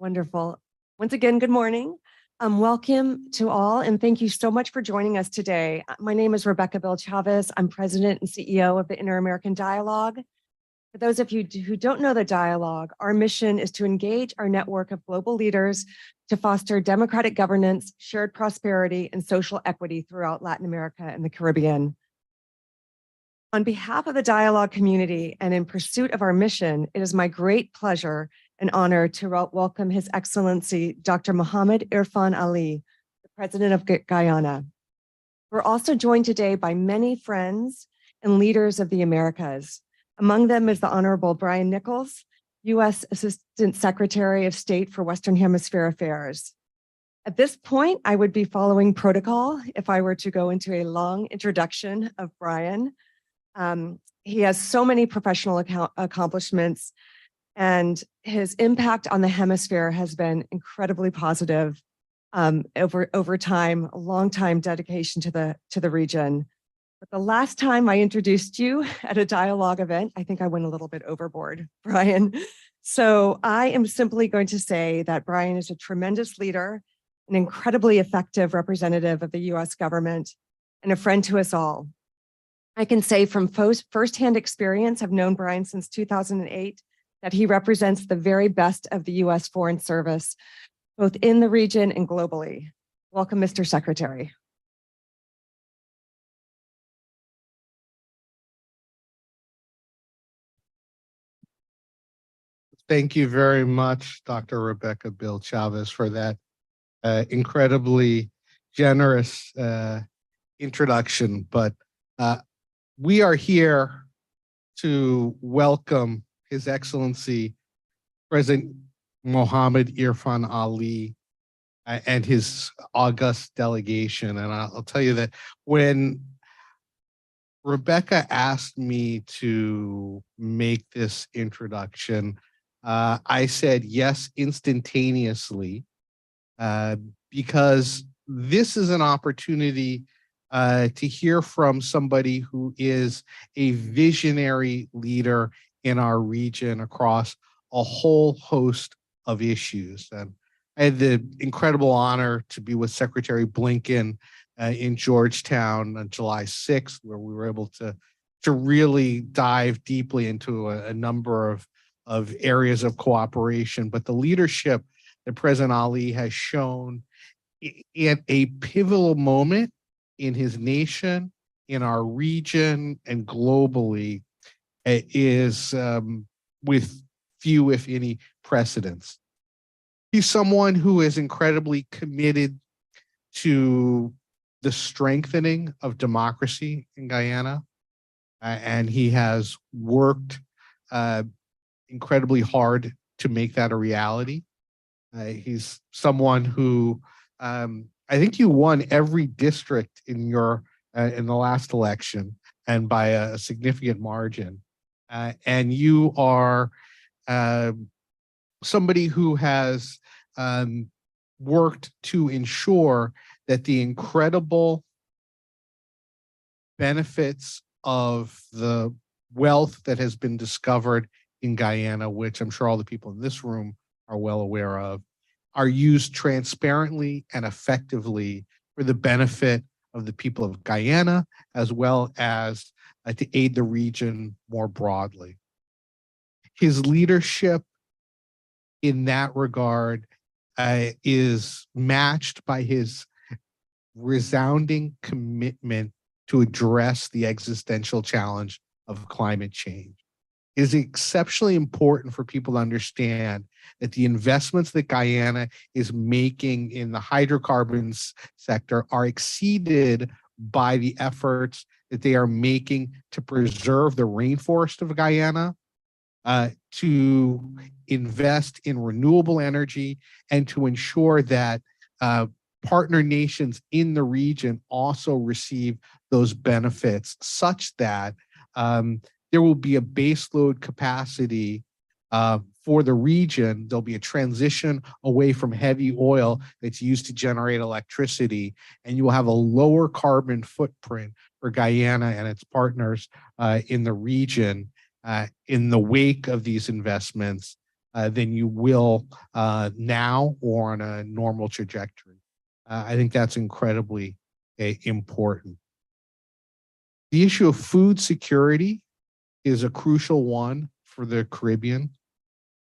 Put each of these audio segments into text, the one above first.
Wonderful. Once again, good morning. Welcome to all, and thank you so much for joining us today. My name is Rebecca Bill Chavez. I'm President and CEO of the Inter-American Dialogue. For those of you who don't know the Dialogue, our mission is to engage our network of global leaders to foster democratic governance, shared prosperity, and social equity throughout Latin America and the Caribbean. On behalf of the Dialogue community and in pursuit of our mission, it is my great pleasure and honor to welcome His Excellency Dr. Mohammed Irfaan Ali, the President of Guyana. We're also joined today by many friends and leaders of the Americas. Among them is the Honorable Brian Nichols, U.S. Assistant Secretary of State for Western Hemisphere Affairs. At this point, I would be following protocol if I were to go into a long introduction of Brian. He has so many professional accomplishments, and his impact on the hemisphere has been incredibly positive over time, a long time dedication to the region. But the last time I introduced you at a Dialogue event, I think I went a little bit overboard, Brian. So I am simply going to say that Brian is a tremendous leader, an incredibly effective representative of the US government, and a friend to us all. I can say from firsthand experience, I've known Brian since 2008, that he represents the very best of the US Foreign Service, both in the region and globally. Welcome, Mr. Secretary. Thank you very much, Dr. Rebecca Bill Chavez, for that incredibly generous introduction. But we are here to welcome His Excellency President Mohammed Irfaan Ali and his august delegation. And I'll tell you that when Rebecca asked me to make this introduction, I said yes instantaneously, because this is an opportunity to hear from somebody who is a visionary leader in our region across a whole host of issues. And I had the incredible honor to be with Secretary Blinken in Georgetown on July 6th, where we were able to really dive deeply into a number of areas of cooperation. But the leadership that President Ali has shown at a pivotal moment in his nation, in our region, and globally is with few, if any, precedents. He's someone who is incredibly committed to the strengthening of democracy in Guyana, and he has worked incredibly hard to make that a reality. He's someone who I think you won every district in your in the last election, and by a significant margin. And you are somebody who has worked to ensure that the incredible benefits of the wealth that has been discovered in Guyana, which I'm sure all the people in this room are well aware of, are used transparently and effectively for the benefit of the people of Guyana, as well as to aid the region more broadly. His leadership in that regard is matched by his resounding commitment to address the existential challenge of climate change. It is exceptionally important for people to understand that the investments that Guyana is making in the hydrocarbons sector are exceeded by the efforts that they are making to preserve the rainforest of Guyana, to invest in renewable energy, and to ensure that partner nations in the region also receive those benefits, such that there will be a baseload capacity for the region. There'll be a transition away from heavy oil that's used to generate electricity, and you will have a lower carbon footprint for Guyana and its partners in the region in the wake of these investments than you will now or on a normal trajectory. I think that's incredibly important. The issue of food security is a crucial one for the Caribbean.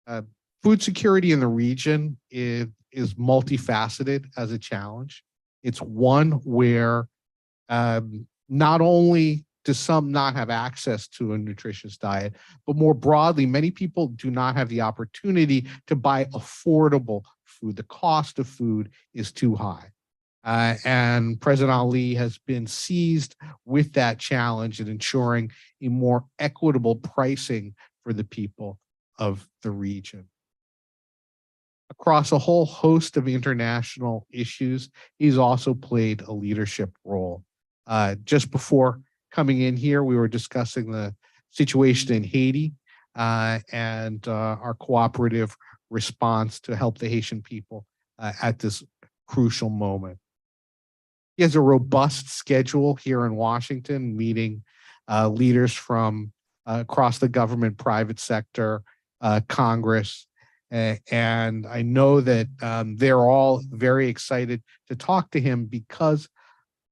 Uh, Food security in the region is multifaceted as a challenge. It's one where not only do some not have access to a nutritious diet, but more broadly, many people do not have the opportunity to buy affordable food. The cost of food is too high. And President Ali has been seized with that challenge in ensuring a more equitable pricing for the people of the region. Across a whole host of international issues, he's also played a leadership role. Just before coming in here, we were discussing the situation in Haiti and our cooperative response to help the Haitian people at this crucial moment. He has a robust schedule here in Washington, meeting leaders from across the government, private sector, Congress, and I know that they're all very excited to talk to him because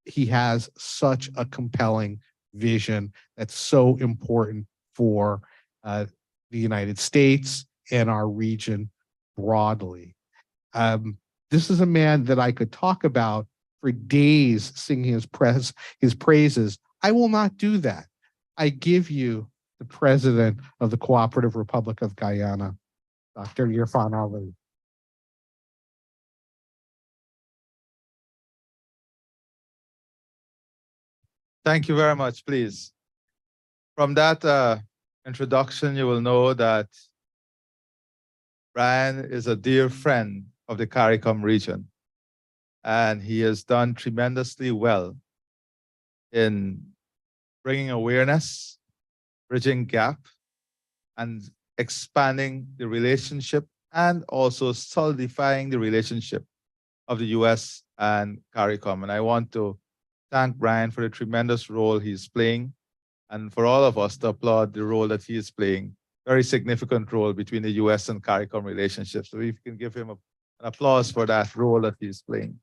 he has such a compelling vision that's so important for the United States and our region broadly. This is a man that I could talk about for days, singing his praises. I will not do that. I give you the President of the Cooperative Republic of Guyana, Dr. Irfaan Ali. Thank you very much, please. From that introduction, you will know that Brian is a dear friend of the CARICOM region, and he has done tremendously well in bringing awareness, bridging gap, and expanding the relationship and also solidifying the relationship of the US and CARICOM. And I want to thank Brian for the tremendous role he's playing, and for all of us to applaud the role that he is playing, very significant role between the US and CARICOM relationship. So we can give him an applause for that role that he's playing.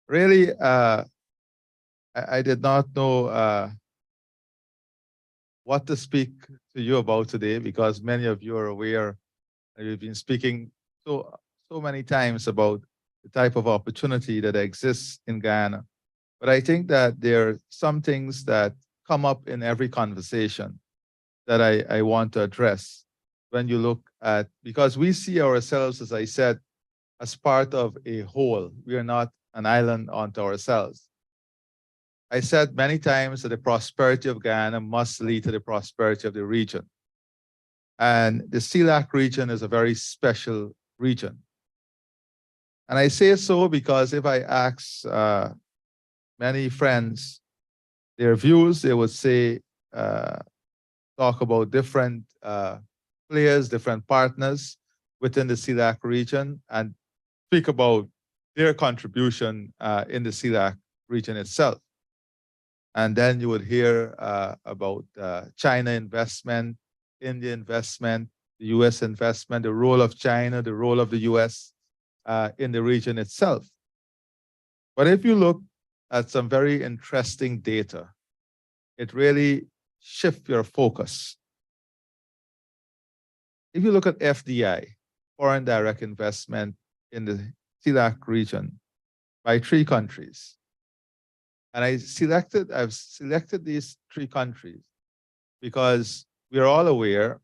Really, I did not know what to speak to you about today, because many of you are aware, and we've been speaking so many times about the type of opportunity that exists in Guyana. But I think that there are some things that come up in every conversation that I want to address when you look at, because we see ourselves, as I said, as part of a whole. We are not an island unto ourselves. I said many times that the prosperity of Guyana must lead to the prosperity of the region. And the CELAC region is a very special region. And I say so because if I ask many friends their views, they would say, talk about different players, different partners within the CELAC region, and speak about their contribution in the CELAC region itself. And then you would hear about China investment, India investment, the US investment, the role of China, the role of the US in the region itself. But if you look at some very interesting data, it really shifts your focus. If you look at FDI, foreign direct investment in the CELAC region by 3 countries, and I've selected these 3 countries because we are all aware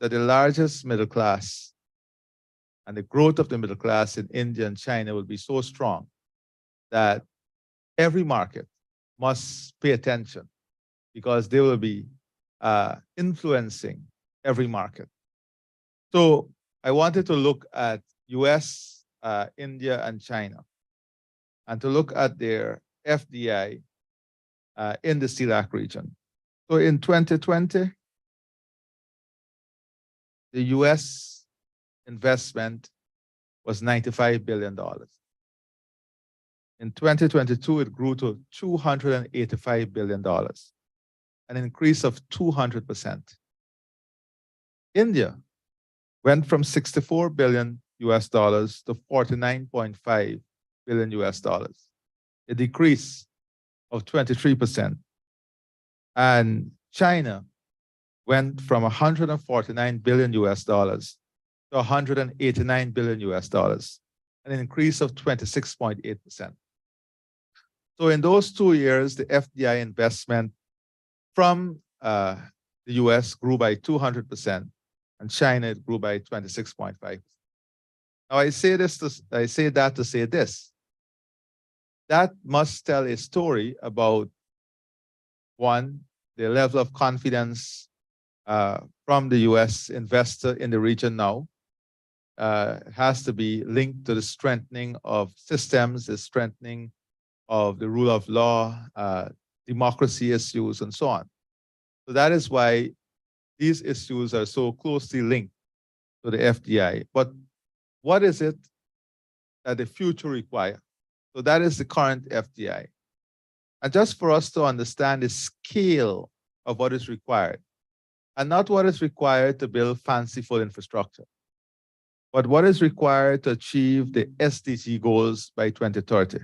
that the largest middle class and the growth of the middle class in India and China will be so strong that every market must pay attention, because they will be influencing every market. So I wanted to look at US, India, and China, and to look at their FDI in the CELAC region. So in 2020, the US investment was $95 billion. In 2022, it grew to $285 billion, an increase of 200%. India went from 64 billion US dollars to 49.5 billion US dollars, a decrease of 23%. And China went from 149 billion US dollars to 189 billion US dollars, an increase of 26.8%. So in those 2 years, the FDI investment from the US grew by 200%, and China it grew by 26.5%. Now I say that to say this. That must tell a story about, one, the level of confidence from the US investor in the region now. Has to be linked to the strengthening of systems, the strengthening of the rule of law, democracy issues, and so on. So that is why these issues are so closely linked to the FDI. But what is it that the future requires? So that is the current FDI. And just for us to understand the scale of what is required, and not what is required to build fanciful infrastructure, but what is required to achieve the SDG goals by 2030.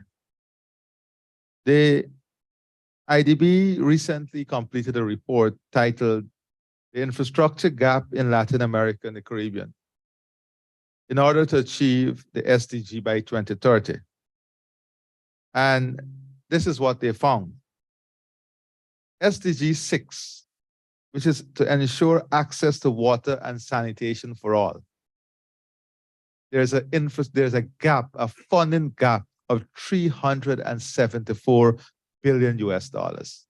The IDB recently completed a report titled The Infrastructure Gap in Latin America and the Caribbean in order to achieve the SDG by 2030. And this is what they found. SDG 6, which is to ensure access to water and sanitation for all. There's a gap, a funding gap of 374 billion US dollars.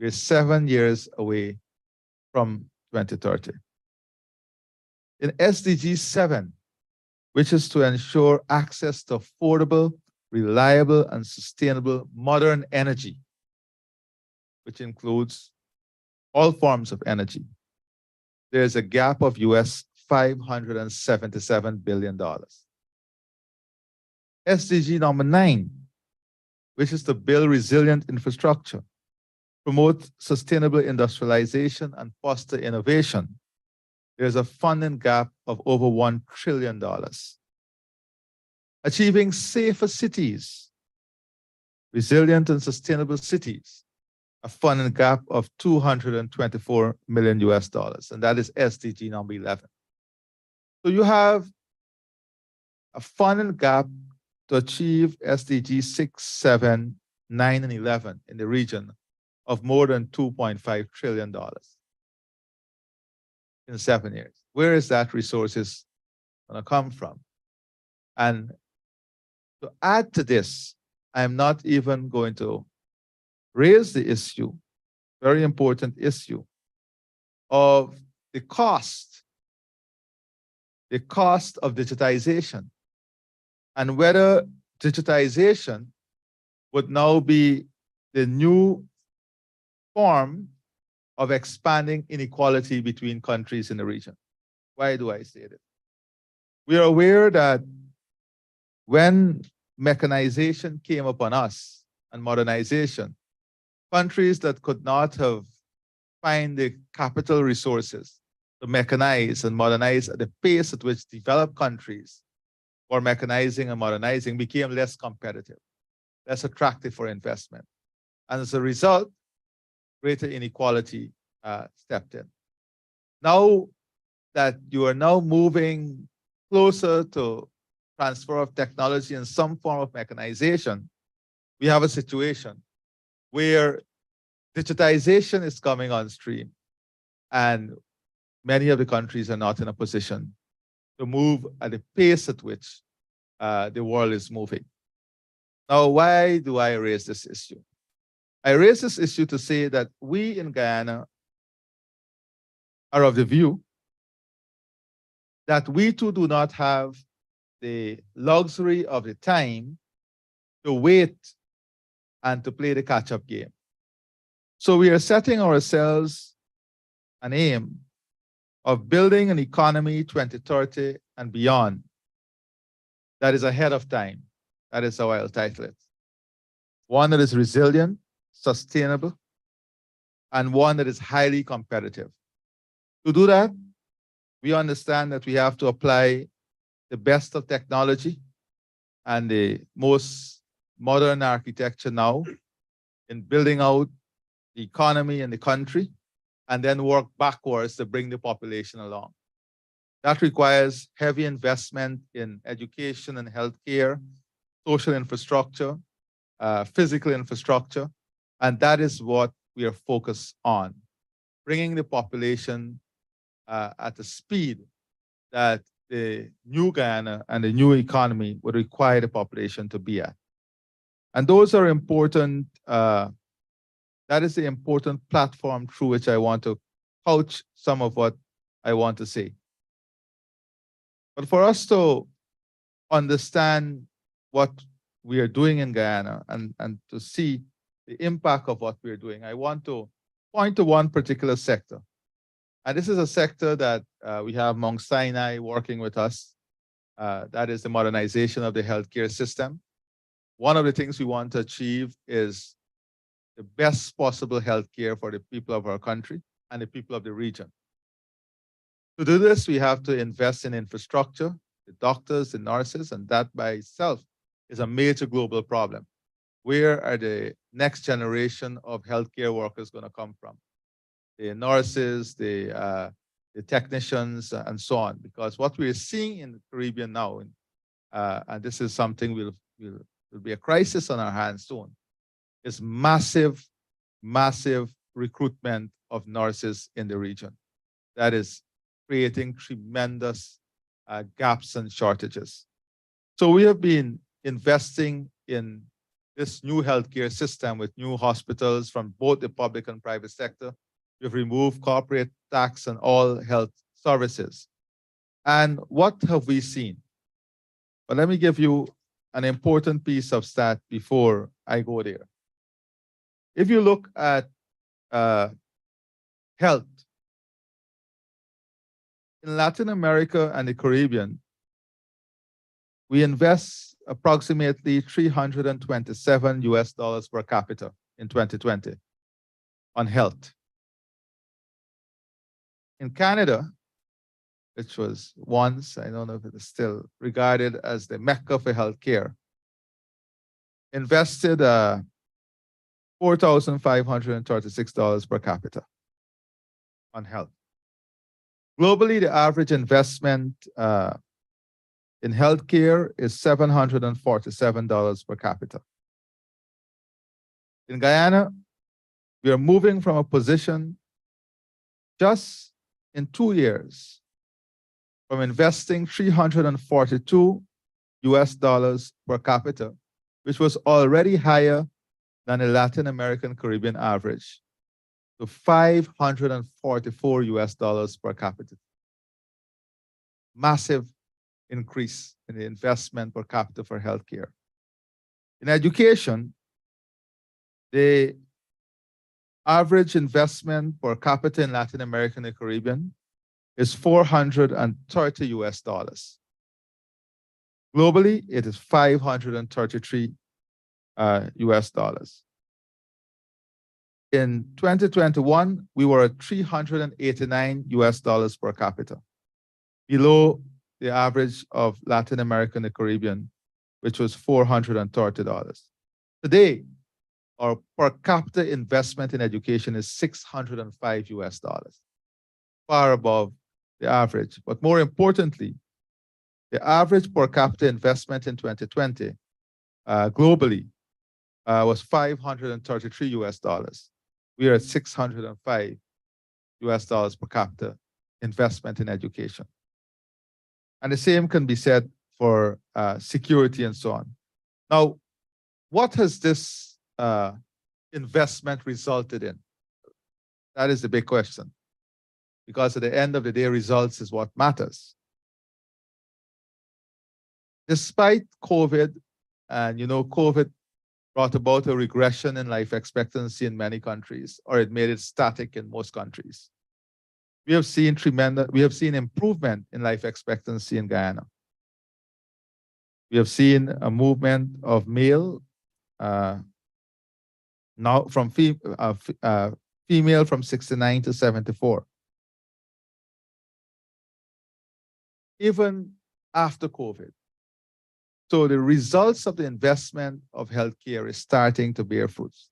We're 7 years away from 2030. In SDG 7, which is to ensure access to affordable, reliable, and sustainable modern energy, which includes all forms of energy, there's a gap of US $577 billion. SDG number 9, which is to build resilient infrastructure, promote sustainable industrialization, and foster innovation. There's a funding gap of over $1 trillion. Achieving safer cities, resilient and sustainable cities, a funding gap of 224 million US dollars, and that is SDG number 11. So you have a funding gap to achieve SDG 6, 7, 9, and 11 in the region of more than $2.5 trillion in 7 years. Where is that resources going to come from? And to add to this, I'm not even going to raise the issue, very important issue, of the cost of digitization, and whether digitization would now be the new form of expanding inequality between countries in the region. Why do I say this? We are aware that when mechanization came upon us and modernization, countries that could not have find the capital resources to mechanize and modernize at the pace at which developed countries were mechanizing and modernizing became less competitive, less attractive for investment. And as a result, greater inequality stepped in. Now that you are now moving closer to transfer of technology and some form of mechanization, we have a situation where digitization is coming on stream, and many of the countries are not in a position to move at the pace at which the world is moving. Now, why do I raise this issue? I raise this issue to say that we in Guyana are of the view that we too do not have the luxury of the time to wait and to play the catch-up game. So we are setting ourselves an aim of building an economy 2030 and beyond that is ahead of time. That is how I'll title it. One that is resilient, sustainable, and one that is highly competitive. To do that, We understand that we have to apply the best of technology and the most modern architecture now in building out the economy and the country, and then work backwards to bring the population along. That requires heavy investment in education and healthcare, social infrastructure, physical infrastructure, and that is what we are focused on, bringing the population at a speed that the new Guyana and the new economy would require the population to be at. And those are important, that is the important platform through which I want to couch some of what I want to say. But for us to understand what we are doing in Guyana and to see the impact of what we're doing, I want to point to one particular sector. And this is a sector that we have Mount Sinai working with us. That is the modernization of the healthcare system. One of the things we want to achieve is the best possible healthcare for the people of our country and the people of the region. To do this, we have to invest in infrastructure, the doctors, the nurses, and that by itself is a major global problem. Where are the next generation of healthcare workers going to come from? The nurses, the technicians, and so on. Because what we're seeing in the Caribbean now, and this is something will be a crisis on our hands soon, is massive recruitment of nurses in the region. That is creating tremendous gaps and shortages. So we have been investing in this new healthcare system with new hospitals from both the public and private sector. We've removed corporate tax on all health services. And what have we seen? But let me give you an important piece of stat before I go there. If you look at health, in Latin America and the Caribbean, we invest approximately $327 per capita in 2020 on health. In Canada, which was once, I don't know if it is still regarded as the Mecca for healthcare, invested $4,536 per capita on health. Globally, the average investment in healthcare is $747 per capita. In Guyana, we are moving from a position just in 2 years from investing $342 per capita, which was already higher than the Latin American Caribbean average, to $544 per capita. Massive increase in the investment per capita for healthcare. In education, the average investment per capita in Latin America and the Caribbean is $430. Globally, it is $533 US. In 2021, we were at $389 per capita, below the average of Latin America and the Caribbean, which was $430. Today, our per capita investment in education is $605, far above the average. But more importantly, the average per capita investment in 2020 globally was $533. We are at $605 per capita investment in education. And the same can be said for security and so on. Now, what has this investment resulted in? That is the big question. Because at the end of the day, results is what matters. Despite COVID, and COVID brought about a regression in life expectancy in many countries, or it made it static in most countries. We have seen improvement in life expectancy in Guyana. We have seen a movement of male now from female from 69 to 74. even after COVID. So the results of the investment of healthcare is starting to bear fruits.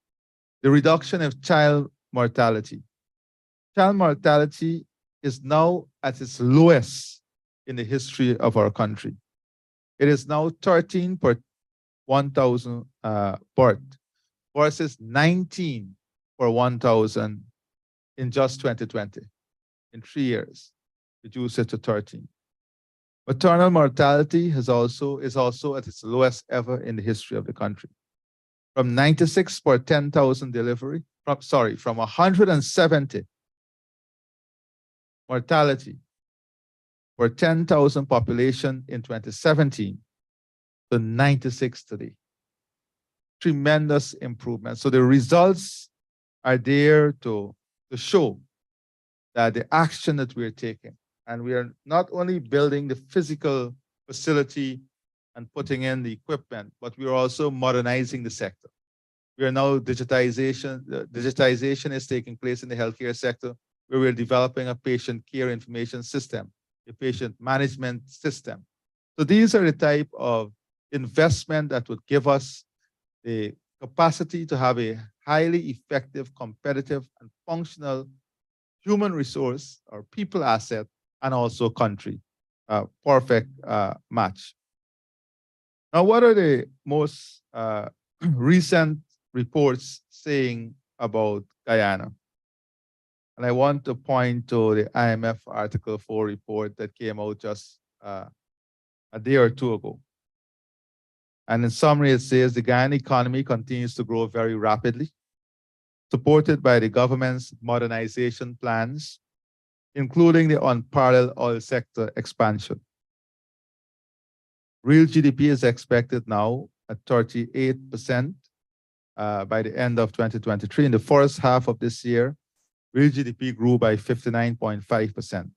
The reduction of child mortality. Child mortality is now at its lowest in the history of our country. It is now 13 per 1,000 birth versus 19 per 1,000 in just 2020. In 3 years, reduced it to 13. Maternal mortality is also at its lowest ever in the history of the country. From 96 per 10,000 delivery, from 170 mortality per 10,000 population in 2017 to 96 today. Tremendous improvement. So the results are there to show that the action that we're taking, and we are not only building the physical facility and putting in the equipment, but we are also modernizing the sector. We are now digitization is taking place in the healthcare sector, where we're developing a patient care information system, a patient management system. So these are the type of investment that would give us the capacity to have a highly effective, competitive, and functional human resource or people asset, and also country. Perfect match. Now, what are the most recent reports saying about Guyana? And I want to point to the IMF Article 4 report that came out just a day or two ago. And in summary, it says the Guyana economy continues to grow very rapidly, supported by the government's modernization plans, including the unparalleled oil sector expansion. Real GDP is expected now at 38% by the end of 2023. In the first half of this year, real GDP grew by 59.5%.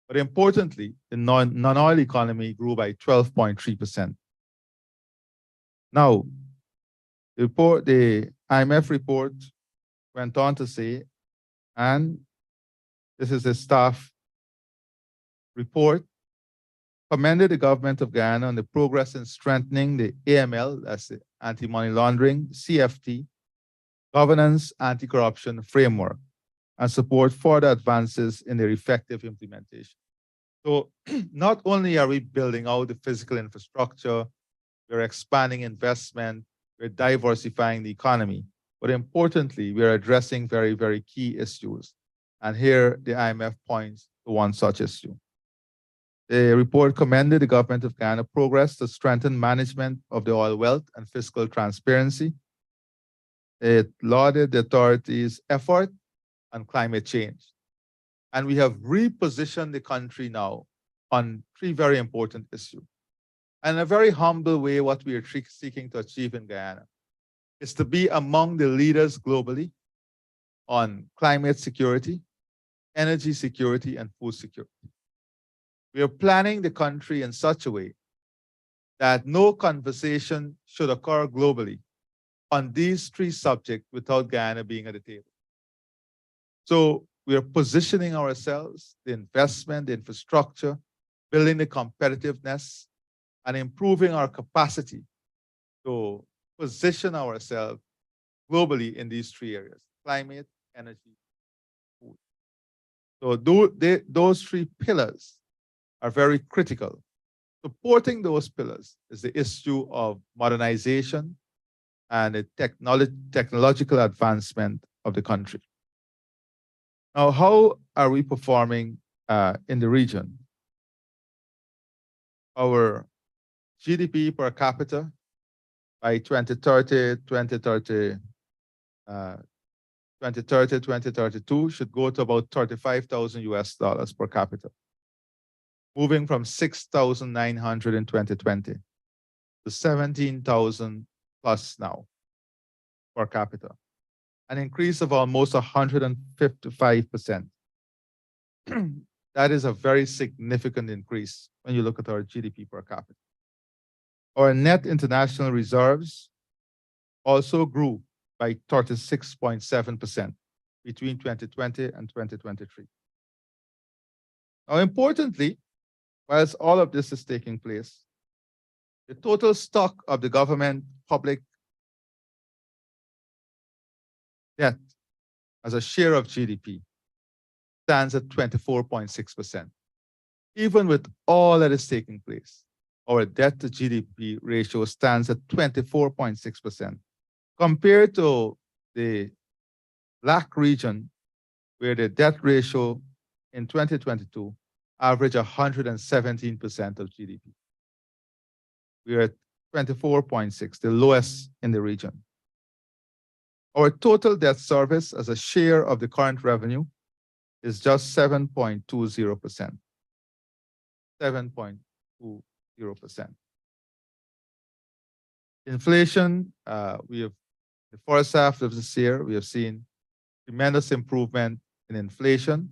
But importantly, the non-oil economy grew by 12.3%. Now, the IMF report went on to say, and this is a staff report, commended the government of Guyana on the progress in strengthening the AML, that's the anti-money laundering, CFT, governance, anti-corruption framework, and support further advances in their effective implementation. So not only are we building out the physical infrastructure, we're expanding investment, we're diversifying the economy, but importantly, we're addressing very, very key issues. And here the IMF points to one such issue. The report commended the government of Guyana progress to strengthen management of the oil wealth and fiscal transparency. It lauded the authorities' effort on climate change. And we have repositioned the country now on 3 very important issues. And in a very humble way, what we are seeking to achieve in Guyana is to be among the leaders globally on climate security, energy security, and food security. We are planning the country in such a way that no conversation should occur globally on these 3 subjects without Guyana being at the table. So we are positioning ourselves, the investment, the infrastructure, building the competitiveness, and improving our capacity to position ourselves globally in these 3 areas: climate, energy, food. So those 3 pillars are very critical. Supporting those pillars is the issue of modernization and the technological advancement of the country. Now, how are we performing in the region? Our GDP per capita by 2032 should go to about $35,000 per capita, moving from 6,900 in 2020 to 17,000 plus now per capita, an increase of almost 155%. That is a very significant increase when you look at our GDP per capita. Our net international reserves also grew by 36.7% between 2020 and 2023. Now, importantly, whilst all of this is taking place, the total stock of the government public debt as a share of GDP stands at 24.6%. Even with all that is taking place, our debt to GDP ratio stands at 24.6%, compared to the LAC region, where the debt ratio in 2022 averaged 117% of GDP. We are at 24.6, the lowest in the region. Our total debt service as a share of the current revenue is just 7.20%. 7.20%. Inflation, we have the first half of this year, we have seen tremendous improvement in inflation,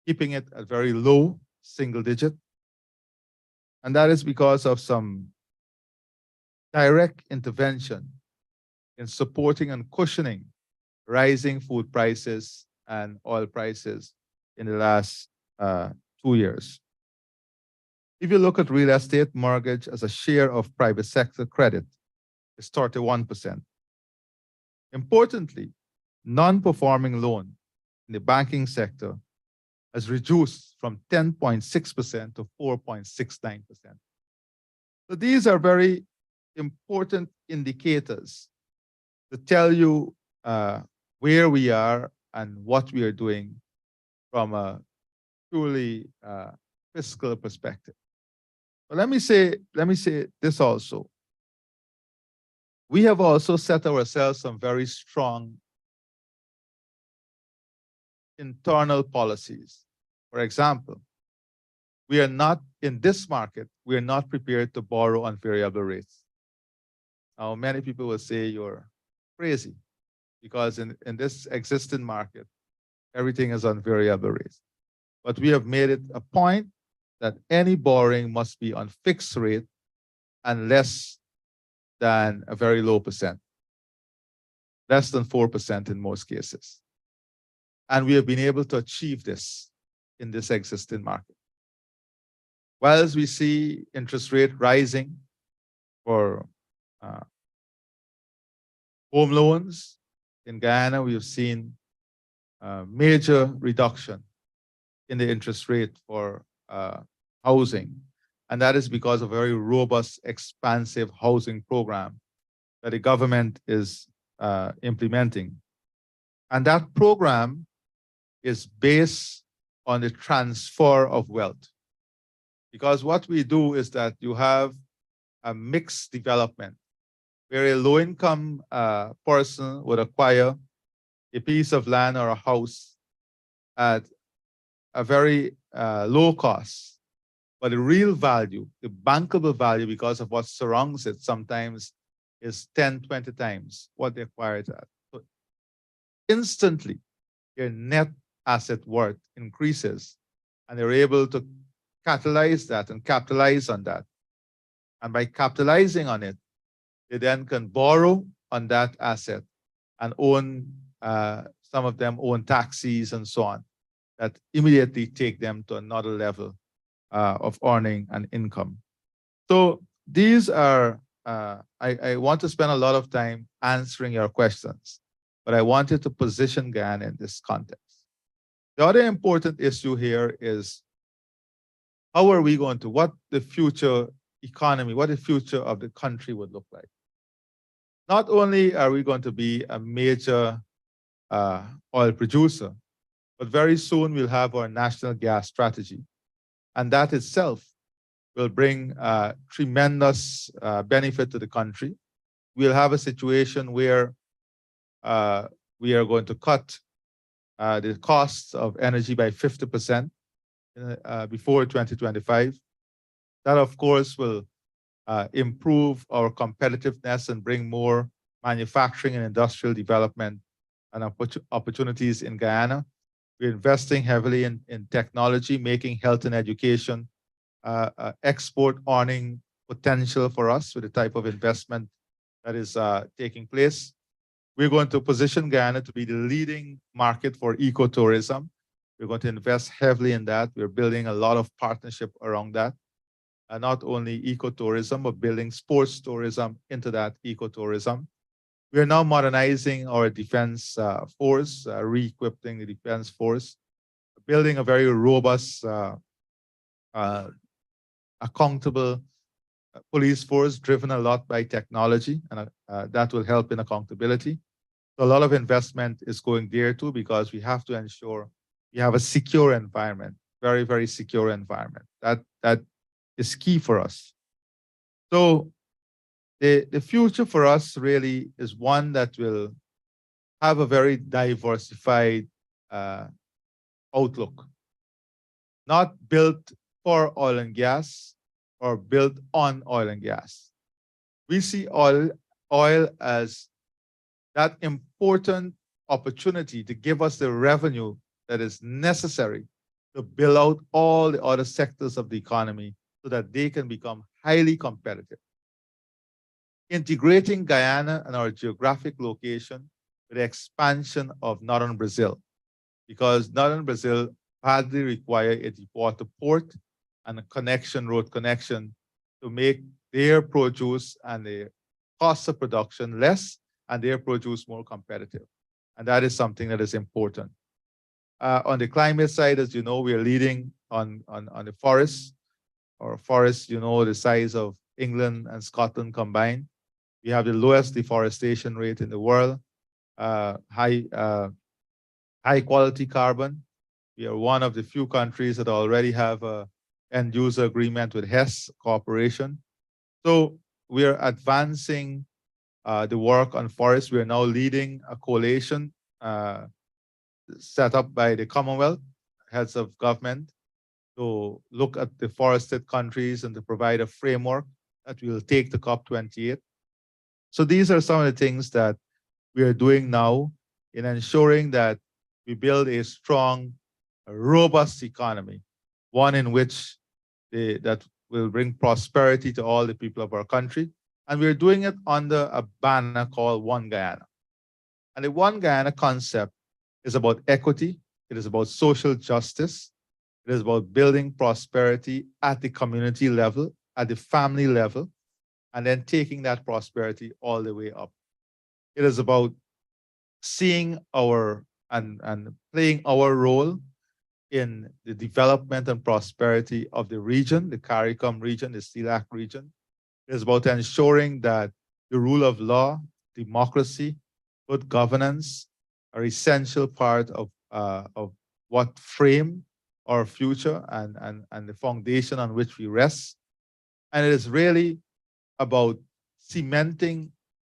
keeping it at very low single digit. And that is because of some direct intervention in supporting and cushioning rising food prices and oil prices in the last 2 years. If you look at real estate mortgage as a share of private sector credit, it's 31%. Importantly, non-performing loan in the banking sector has reduced from 10.6% to 4.69%. So these are very important indicators to tell you where we are and what we are doing from a purely fiscal perspective. But let me say this also. We have also set ourselves some very strong internal policies. For example, we are not in this market, we are not prepared to borrow on variable rates. Now, many people will say you're crazy because in this existing market, everything is on variable rates. But we have made it a point that any borrowing must be on fixed rate and less than a very low percent, less than 4% in most cases. And we have been able to achieve this in this existing market. Whilst we see interest rate rising for home loans, in Guyana, we have seen a major reduction in the interest rate for housing. And that is because of a very robust, expansive housing program that the government is implementing. And that program is based on the transfer of wealth. Because what we do is that you have a mixed development where a low-income person would acquire a piece of land or a house at a very low cost. But the real value, the bankable value, because of what surrounds it, sometimes is 10, 20 times what they acquired at. So instantly, your net asset worth increases, and they're able to catalyze that and capitalize on that. And by capitalizing on it, they then can borrow on that asset and own, some of them own taxis and so on, that immediately take them to another level of earning and income. So these are, I want to spend a lot of time answering your questions, but I wanted to position Guyana in this context. The other important issue here is how are we going to, what the future economy, what the future of the country would look like. Not only are we going to be a major oil producer, but very soon we'll have our national gas strategy. And that itself will bring tremendous benefit to the country. We'll have a situation where we are going to cut the costs of energy by 50% before 2025. That, of course, will improve our competitiveness and bring more manufacturing and industrial development and opportunities in Guyana. We're investing heavily in technology, making health and education export earning potential for us with the type of investment that is taking place. We're going to position Guyana to be the leading market for ecotourism. We're going to invest heavily in that. We're building a lot of partnership around that. Not only ecotourism, but building sports tourism into that ecotourism. We are now modernizing our defense force, re-equipping the defense force, building a very robust, accountable police force driven a lot by technology, and that will help in accountability. So a lot of investment is going there too, because we have to ensure we have a secure environment, very, very secure environment. That is key for us. So the future for us really is one that will have a very diversified outlook, not built for oil and gas or built on oil and gas. We see oil as that important opportunity to give us the revenue that is necessary to build out all the other sectors of the economy so that they can become highly competitive. Integrating Guyana and our geographic location with the expansion of northern Brazil, because northern Brazil badly require a deepwater port and a road connection to make their produce and the cost of production less and their produce more competitive. And that is something that is important. On the climate side, as you know, we are leading on the forests. Our forests, you know, the size of England and Scotland combined. We have the lowest deforestation rate in the world, high quality carbon. We are one of the few countries that already have a end user agreement with Hess Corporation. So we are advancing the work on forests. We are now leading a coalition set up by the Commonwealth heads of government to look at the forested countries and to provide a framework that will take to COP28. So these are some of the things that we are doing now in ensuring that we build a strong, robust economy, one in which that will bring prosperity to all the people of our country. And we're doing it under a banner called One Guyana. And the One Guyana concept is about equity. It is about social justice. It is about building prosperity at the community level, at the family level, and then taking that prosperity all the way up. It is about seeing and playing our role in the development and prosperity of the region, the CARICOM region, the CELAC region. It is about ensuring that the rule of law, democracy, good governance are essential part of what frame our future and the foundation on which we rest. And it is really about cementing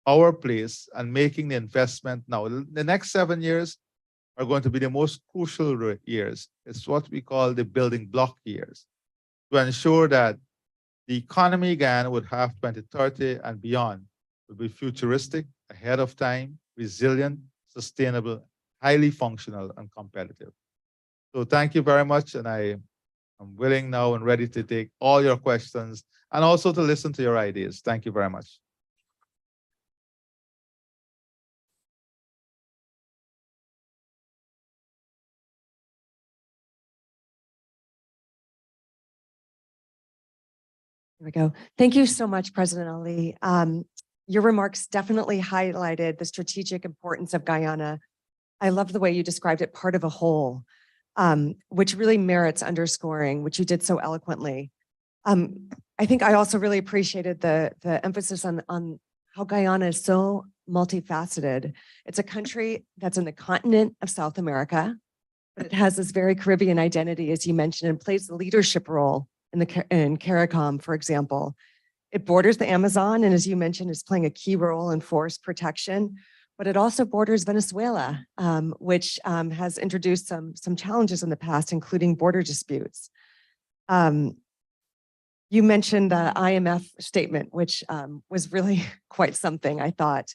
our place and making the investment now. The next 7 years are going to be the most crucial years. It's what we call the building block years, to ensure that the economy Guyana would have 2030 and beyond will be futuristic, ahead of time, resilient, sustainable, highly functional, and competitive. So thank you very much, and I am willing now and ready to take all your questions and also to listen to your ideas. Thank you very much. There we go. Thank you so much, President Ali. Your remarks definitely highlighted the strategic importance of Guyana. I love the way you described it, part of a whole, which really merits underscoring, which you did so eloquently. I think I also really appreciated the emphasis on how Guyana is so multifaceted. It's a country that's in the continent of South America, but it has this very Caribbean identity, as you mentioned, and plays the leadership role in CARICOM, for example. It borders the Amazon, and as you mentioned, is playing a key role in forest protection, but it also borders Venezuela, which has introduced some challenges in the past, including border disputes. You mentioned the IMF statement, which was really quite something, I thought,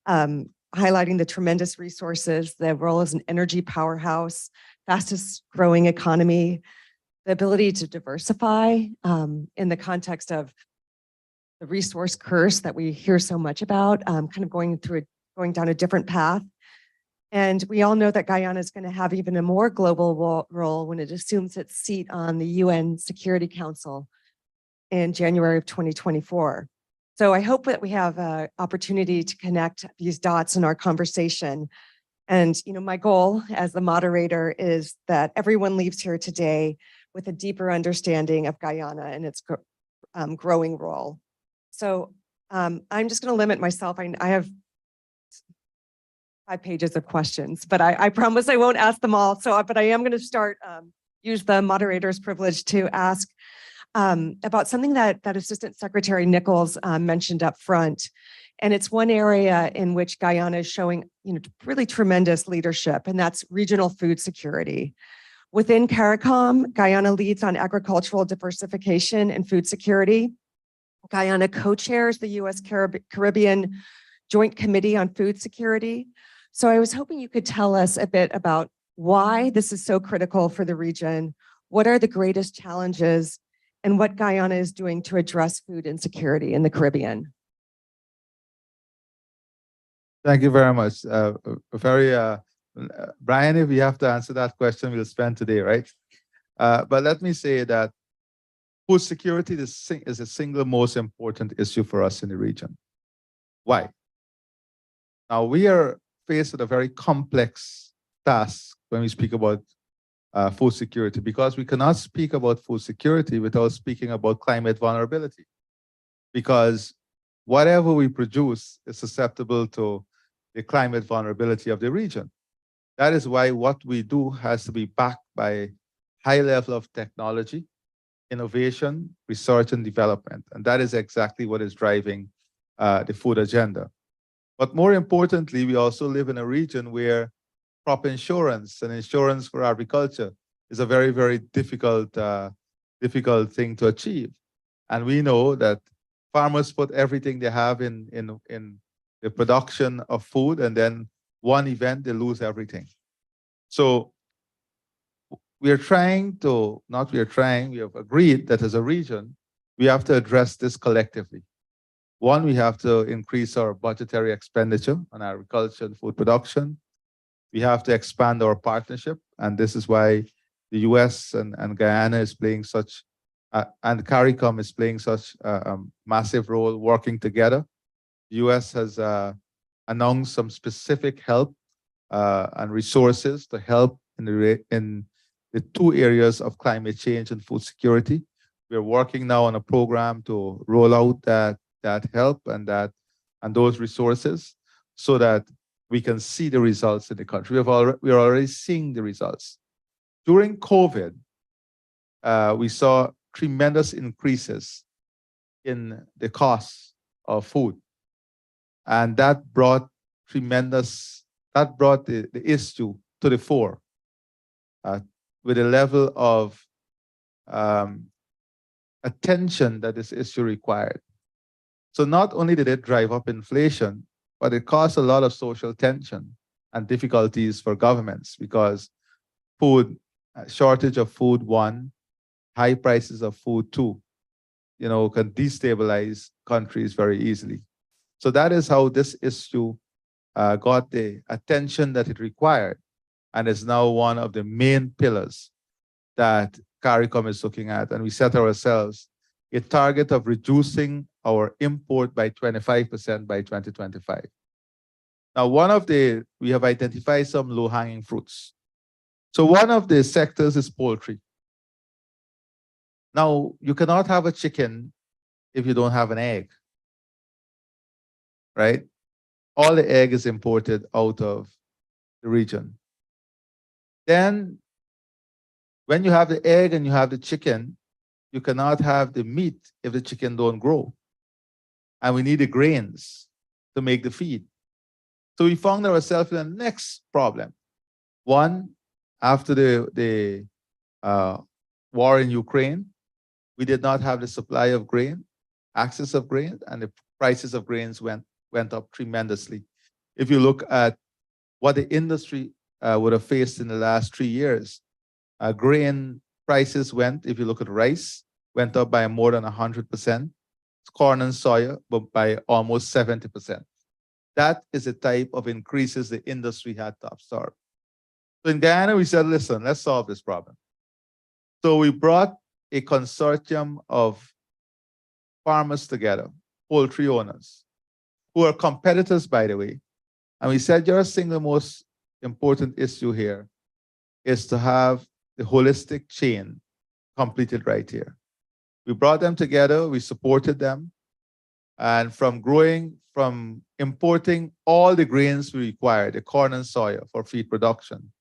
highlighting the tremendous resources, the role as an energy powerhouse, fastest growing economy, the ability to diversify in the context of the resource curse that we hear so much about, kind of going down a different path. And we all know that Guyana is going to have even a more global role when it assumes its seat on the UN Security Council in January of 2024. So I hope that we have an opportunity to connect these dots in our conversation. And my goal as the moderator is that everyone leaves here today with a deeper understanding of Guyana and its growing role. So I'm just going to limit myself. I have 5 pages of questions, but I promise I won't ask them all. But I am going to start, use the moderator's privilege to ask about something that Assistant Secretary Nichols mentioned up front. And it's one area in which Guyana is showing really tremendous leadership, and that's regional food security. Within CARICOM, Guyana leads on agricultural diversification and food security. Guyana co-chairs the U.S. Caribbean Joint Committee on Food Security. So I was hoping you could tell us a bit about why this is so critical for the region, what are the greatest challenges, and what Guyana is doing to address food insecurity in the Caribbean. Thank you very much. Brian, if you have to answer that question, we'll spend today, right? But let me say that food security is the single most important issue for us in the region. Why? Now, we are faced with a very complex task when we speak about food security, because we cannot speak about food security without speaking about climate vulnerability. Because whatever we produce is susceptible to the climate vulnerability of the region. That is why what we do has to be backed by high level of technology, innovation, research, and development. And that is exactly what is driving the food agenda. But more importantly, we also live in a region where crop insurance and insurance for agriculture is a very, very difficult thing to achieve. And we know that farmers put everything they have in the production of food, and then one event, they lose everything. So we have agreed that as a region, we have to address this collectively. One, we have to increase our budgetary expenditure on agriculture and food production. We have to expand our partnership, and this is why the US and Guyana is playing such, and CARICOM is playing such a massive role working together. The US has announced some specific help and resources to help in the 2 areas of climate change and food security. We're working now on a program to roll out that help and those resources so that we can see the results in the country. We are already seeing the results. During COVID, we saw tremendous increases in the cost of food. And that brought the issue to the fore with a level of attention that this issue required. So not only did it drive up inflation, but it caused a lot of social tension and difficulties for governments, because shortage of food, 1, high prices of food, 2, can destabilize countries very easily. So that is how this issue got the attention that it required, and is now one of the main pillars that CARICOM is looking at. And we set ourselves a target of reducing our import by 25% by 2025. Now, we have identified some low-hanging fruits. So one of the sectors is poultry. Now, you cannot have a chicken if you don't have an egg, right? All the egg is imported out of the region. Then, when you have the egg and you have the chicken, you cannot have the meat if the chicken don't grow. And we need the grains to make the feed. So we found ourselves in the next problem. One, after the war in Ukraine, we did not have the supply of grain, access of grain, and the prices of grains went up tremendously. If you look at what the industry would have faced in the last 3 years, grain prices if you look at rice, went up by more than 100%, corn and soya, but by almost 70%. That is the type of increases the industry had to absorb. So in Guyana, we said, listen, let's solve this problem. So we brought a consortium of farmers together, poultry owners, who are competitors, by the way. And we said, your single most important issue here is to have the holistic chain completed right here. We brought them together, we supported them, and from importing all the grains we require, the corn and soya for feed production.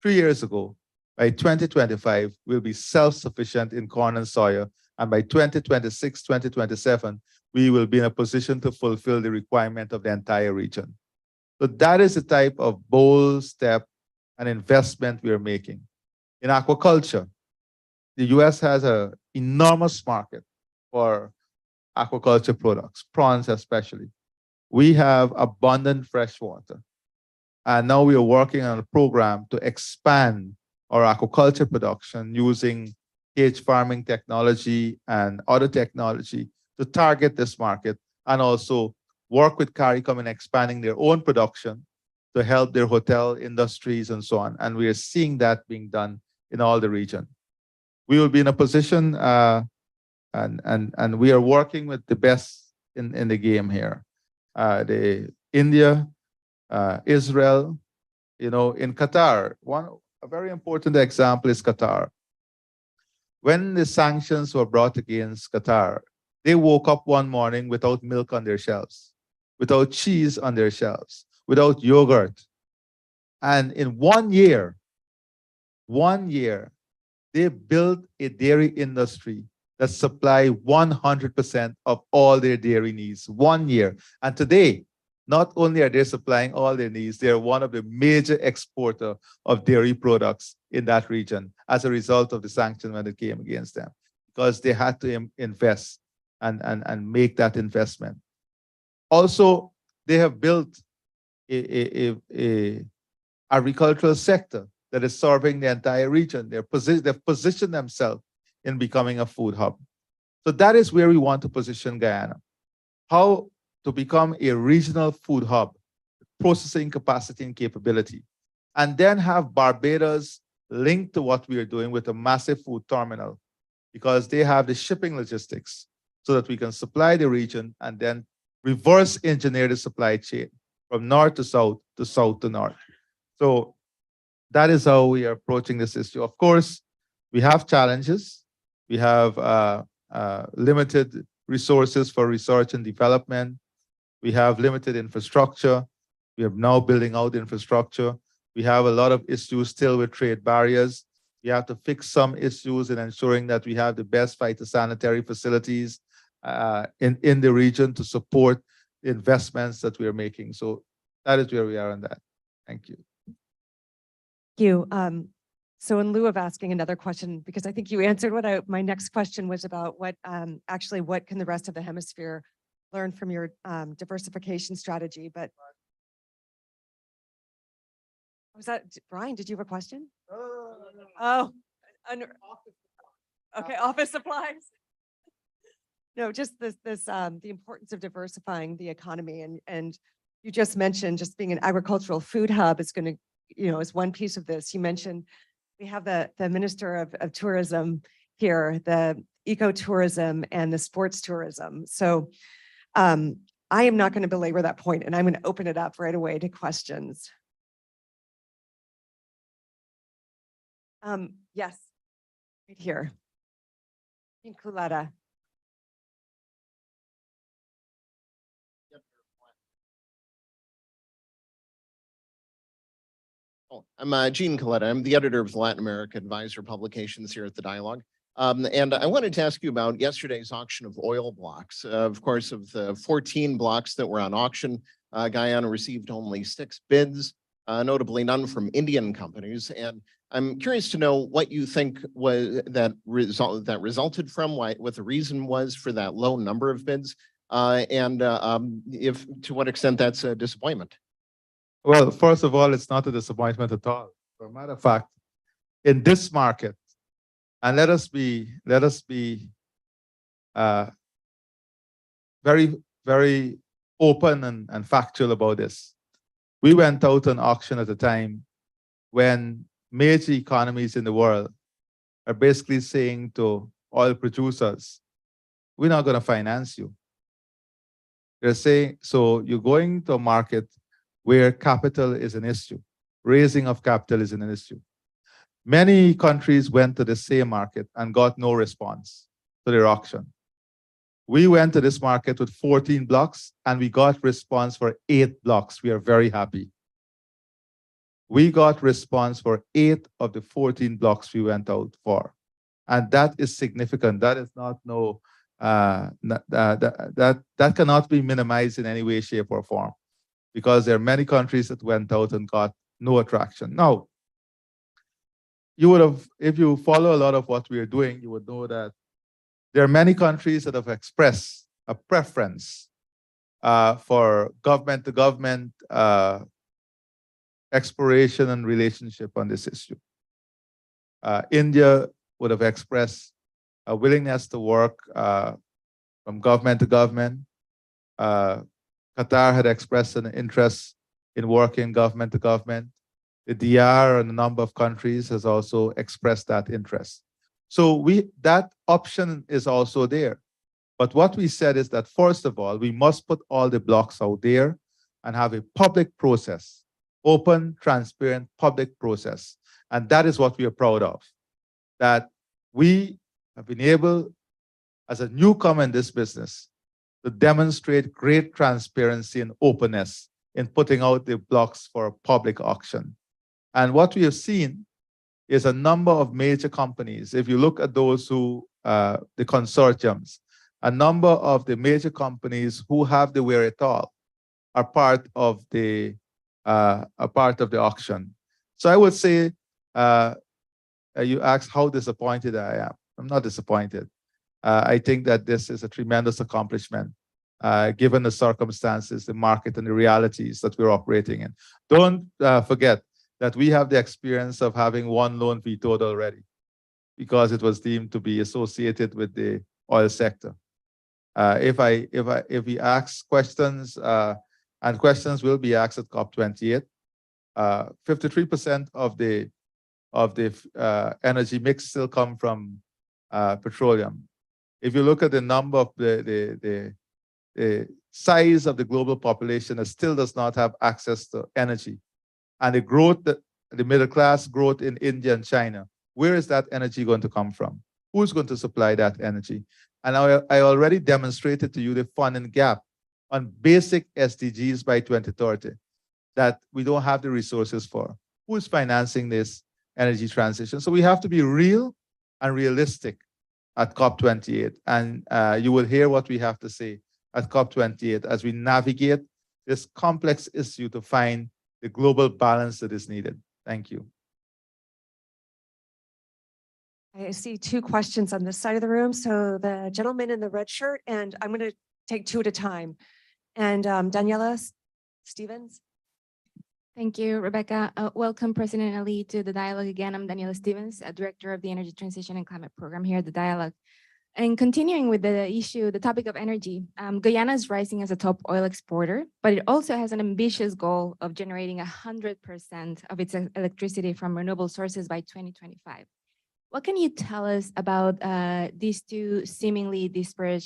3 years ago, by 2025, we'll be self-sufficient in corn and soya, and by 2026, 2027, we will be in a position to fulfill the requirement of the entire region. So that is the type of bold step and investment we are making. In aquaculture, the US has an enormous market for aquaculture products, prawns especially. We have abundant fresh water. And now we are working on a program to expand our aquaculture production using cage farming technology and other technology to target this market, and also work with CARICOM in expanding their own production to help their hotel industries and so on. And we are seeing that being done in all the region. We will be in a position, and we are working with the best in the game here. India, Israel, in Qatar. A very important example is Qatar. When the sanctions were brought against Qatar, they woke up one morning without milk on their shelves, without cheese on their shelves, without yogurt. And in 1 year, they built a dairy industry that supply 100% of all their dairy needs. 1 year. And today, not only are they supplying all their needs, they are one of the major exporter of dairy products in that region as a result of the sanction when it came against them, because they had to invest and make that investment. Also, they have built a agricultural sector that is serving the entire region. They've positioned themselves in becoming a food hub. So that is where we want to position Guyana. How to become a regional food hub, processing capacity and capability, and then have Barbados linked to what we are doing with a massive food terminal, because they have the shipping logistics so that we can supply the region and then reverse engineer the supply chain from north to south to north. So that is how we are approaching this issue. Of course, we have challenges. We have limited resources for research and development. We have limited infrastructure. We are now building out infrastructure. We have a lot of issues still with trade barriers. We have to fix some issues in ensuring that we have the best phytosanitary facilities in the region to support the investments that we are making. So that is where we are on that. Thank you. Thank you. So in lieu of asking another question, because I think you answered what my next question was about, what can the rest of the hemisphere learn from your diversification strategy? But was that Brian? Did you have a question? Oh, okay, office supplies. No, just the importance of diversifying the economy, and you just mentioned just being an agricultural food hub is going to, is one piece of this. You mentioned we have the Minister of Tourism here, the ecotourism and the sports tourism. So I am not going to belabor that point, and I'm going to open it up right away to questions. Yes, right here. In Culetta. I'm Gene Coletta. I'm the editor of the Latin America Advisor publications here at the Dialogue. And I wanted to ask you about yesterday's auction of oil blocks. Of course, of the 14 blocks that were on auction, Guyana received only 6 bids, notably none from Indian companies. And I'm curious to know what you think was that resulted from, what the reason was for that low number of bids, and if to what extent that's a disappointment. Well, first of all, it's not a disappointment at all. For a matter of fact, in this market, and let us be very, very open and factual about this. We went out on auction at a time when major economies in the world are basically saying to oil producers, we're not going to finance you. They're saying, so you're going to a market where capital is an issue. Raising of capital is an issue. Many countries went to the same market and got no response to their auction. We went to this market with 14 blocks and we got response for 8 blocks. We are very happy. We got response for 8 of the 14 blocks we went out for. And that is significant. That is not that cannot be minimized in any way, shape, or form, because there are many countries that went out and got no attraction. Now, you would have, if you follow a lot of what we are doing, you would know that there are many countries that have expressed a preference for government-to-government exploration and relationship on this issue. India would have expressed a willingness to work from government to government. Qatar had expressed an interest in working government to government. The DR and a number of countries has also expressed that interest. So that option is also there. But what we said is that, first of all, we must put all the blocks out there and have a public process, open, transparent, public process. And that is what we are proud of, that we have been able, as a newcomer in this business, to demonstrate great transparency and openness in putting out the blocks for public auction. And what we have seen is a number of major companies. If you look at those who, the consortiums, a number of the major companies who have the wherewithal are part of the auction. So I would say, you asked how disappointed I am. I'm not disappointed. I think that this is a tremendous accomplishment, given the circumstances, the market, and the realities that we're operating in. Don't forget that we have the experience of having one loan vetoed already, because it was deemed to be associated with the oil sector. If we ask questions, and questions will be asked at COP28, 53% of the energy mix still come from petroleum. If you look at the number of the size of the global population that still does not have access to energy, and the growth, the middle class growth in India and China, where is that energy going to come from? Who's going to supply that energy? And I already demonstrated to you the funding gap on basic SDGs by 2030 that we don't have the resources for. Who is financing this energy transition? So we have to be real and realistic at COP28. And you will hear what we have to say at COP28 as we navigate this complex issue to find the global balance that is needed. Thank you. I see 2 questions on this side of the room. So the gentleman in the red shirt, and I'm going to take 2 at a time. And Daniela Stevens. Thank you, Rebecca. Welcome, President Ali, to the dialogue again. I'm Daniela Stevens, Director of the Energy Transition and Climate Program here at the dialogue. And continuing with the issue, the topic of energy, Guyana is rising as a top oil exporter, but it also has an ambitious goal of generating 100% of its electricity from renewable sources by 2025. What can you tell us about these 2 seemingly disparate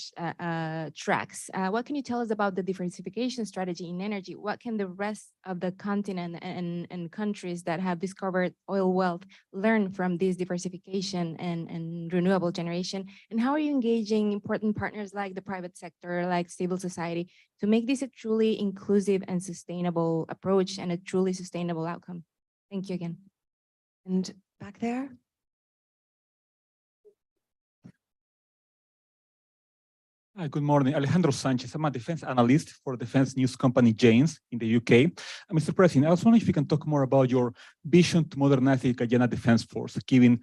tracks? What can you tell us about the diversification strategy in energy? What can the rest of the continent and countries that have discovered oil wealth learn from this diversification and renewable generation? And how are you engaging important partners like the private sector, like civil society, to make this a truly inclusive and sustainable approach and a truly sustainable outcome? Thank you again. And back there. Hi, good morning. Alejandro Sanchez. I'm a defense analyst for defense news company Janes in the UK. Mr. President, I was wondering if you can talk more about your vision to modernize the Guyana Defense Force, given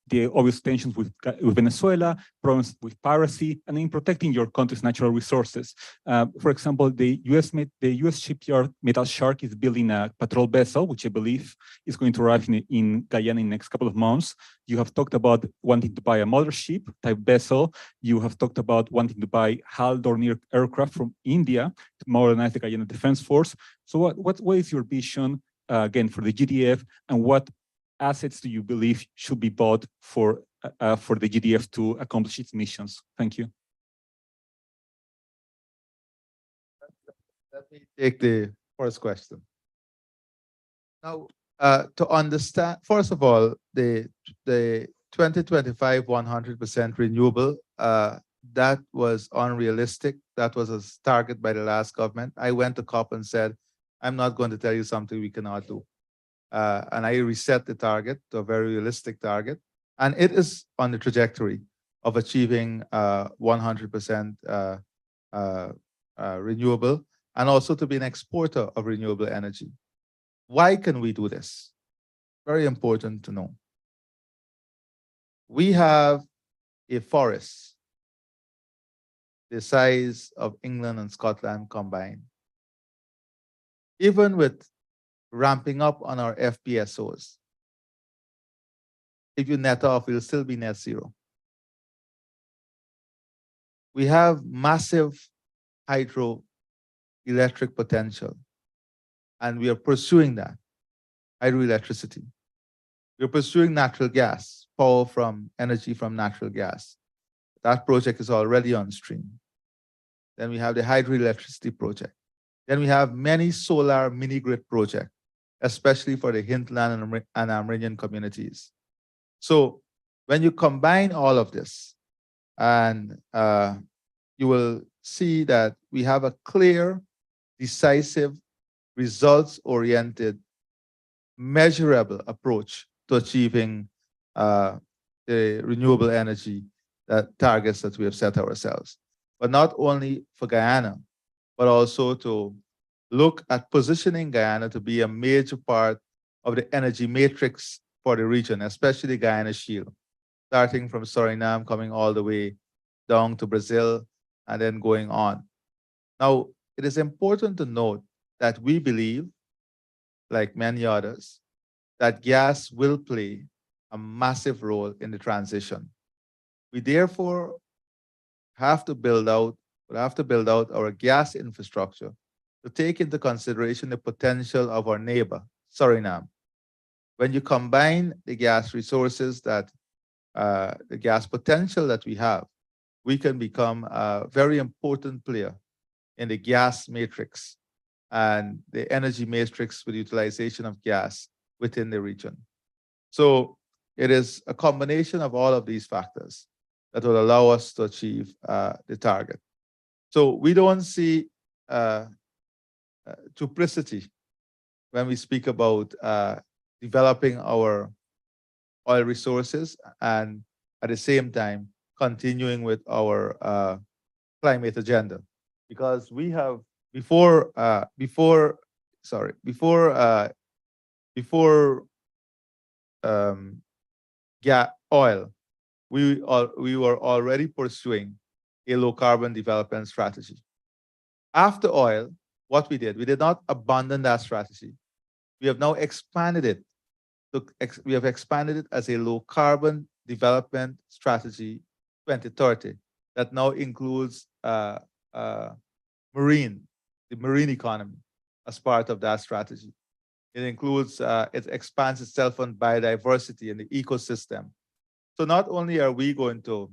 the obvious tensions with Venezuela, problems with piracy, and in protecting your country's natural resources. For example, the US shipyard Metal Shark is building a patrol vessel, which I believe is going to arrive in Guyana in the next couple of months. You have talked about wanting to buy a mothership type vessel. You have talked about wanting to buy HAL Dornier aircraft from India to modernize the Guyana Defense Force. So what is your vision, again, for the GDF, and what assets do you believe should be bought for the GDF to accomplish its missions? Thank you. Let me take the first question. Now, to understand, first of all, the 2025 100% renewable, that was unrealistic. That was a target by the last government. I went to COP and said, I'm not going to tell you something we cannot do. And I reset the target to a very realistic target. And it is on the trajectory of achieving 100% renewable, and also to be an exporter of renewable energy. Why can we do this? Very important to know. We have a forest the size of England and Scotland combined. Even with ramping up on our FPSOs, if you net off, we'll still be net zero. We have massive hydroelectric potential, and we are pursuing that, hydroelectricity. We're pursuing natural gas, power from energy from natural gas. That project is already on stream. Then we have the hydroelectricity project. Then we have many solar mini-grid projects, especially for the hinterland and Amerindian communities. So when you combine all of this, and you will see that we have a clear, decisive, results-oriented, measurable approach to achieving the renewable energy targets that we have set ourselves. But not only for Guyana, but also to look at positioning Guyana to be a major part of the energy matrix for the region, especially the Guyana Shield, starting from Suriname, coming all the way down to Brazil, and then going on. Now, it is important to note that we believe, like many others, that gas will play a massive role in the transition. We therefore have to build out our gas infrastructure to take into consideration the potential of our neighbor, Suriname. When you combine the gas resources the gas potential that we have, we can become a very important player in the gas matrix and the energy matrix with utilization of gas within the region. So it is a combination of all of these factors that will allow us to achieve the target. So we don't see duplicity when we speak about developing our oil resources and at the same time continuing with our climate agenda, because we have before oil, we were already pursuing a low carbon development strategy. After oil, what we did not abandon that strategy. We have now expanded it. We have expanded it as a low carbon development strategy 2030 that now includes the marine economy as part of that strategy. It includes, it expands itself on biodiversity and the ecosystem. So not only are we going to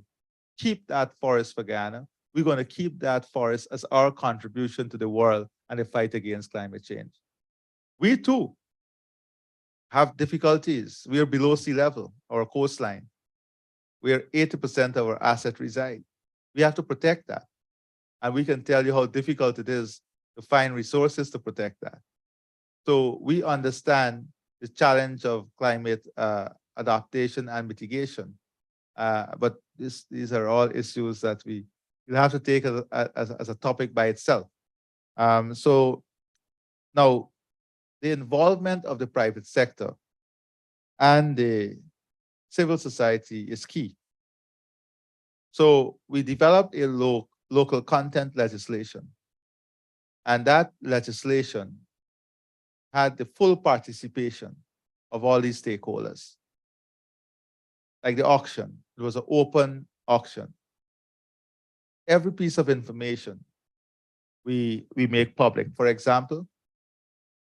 keep that forest for Guyana, we're going to keep that forest as our contribution to the world and the fight against climate change. We too have difficulties. We are below sea level, our coastline, where 80% of our assets reside. We have to protect that. And we can tell you how difficult it is to find resources to protect that. So we understand the challenge of climate adaptation and mitigation. But these are all issues that we'll have to take as a topic by itself. So now, the involvement of the private sector and the civil society is key. So we developed a local content legislation, and that legislation had the full participation of all these stakeholders. Like the auction, it was an open auction. Every piece of information we make public. For example,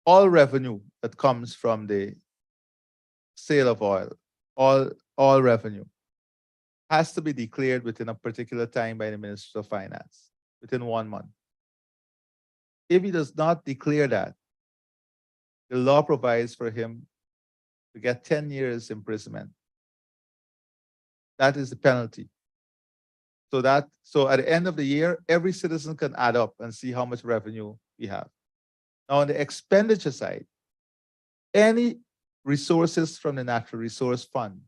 all revenue that comes from the sale of oil, all revenue has to be declared within a particular time by the Minister of Finance, within 1 month. If he does not declare that, the law provides for him to get 10 years imprisonment. That is the penalty. So at the end of the year, every citizen can add up and see how much revenue we have. Now, on the expenditure side, any resources from the Natural Resource Fund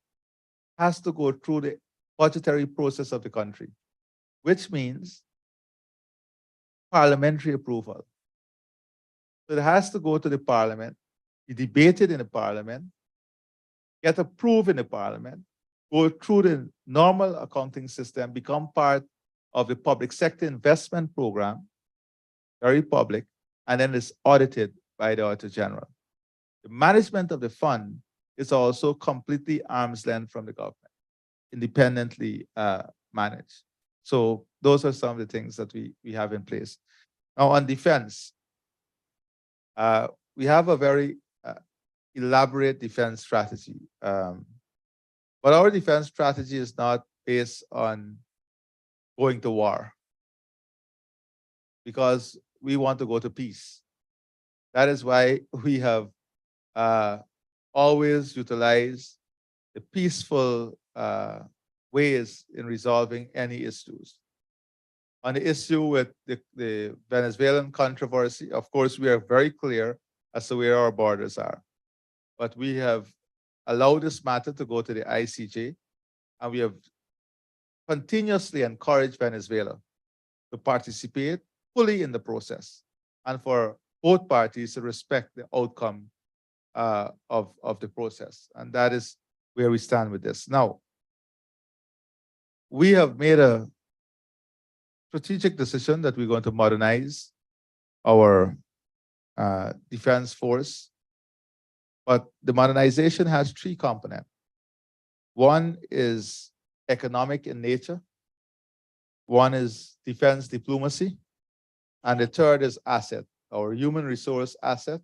has to go through the budgetary process of the country, which means parliamentary approval. So it has to go to the parliament, be debated in the parliament, get approved in the parliament, go through the normal accounting system, become part of the public sector investment program, very public, and then it's audited by the Auditor General. The management of the fund is also completely arm's length from the government, independently managed. So those are some of the things that we have in place. Now on defense, we have a very elaborate defense strategy. But our defense strategy is not based on going to war, because we want to go to peace. That is why we have always utilized the peaceful ways in resolving any issues. On the issue with the Venezuelan controversy, of course, we are very clear as to where our borders are. But we have allowed this matter to go to the ICJ, and we have continuously encouraged Venezuela to participate fully in the process, and for both parties to respect the outcome of the process. And that is where we stand with this. Now, we have made a strategic decision that we're going to modernize our defense force. But the modernization has 3 components. One is economic in nature. One is defense diplomacy. And the third is asset, our human resource asset,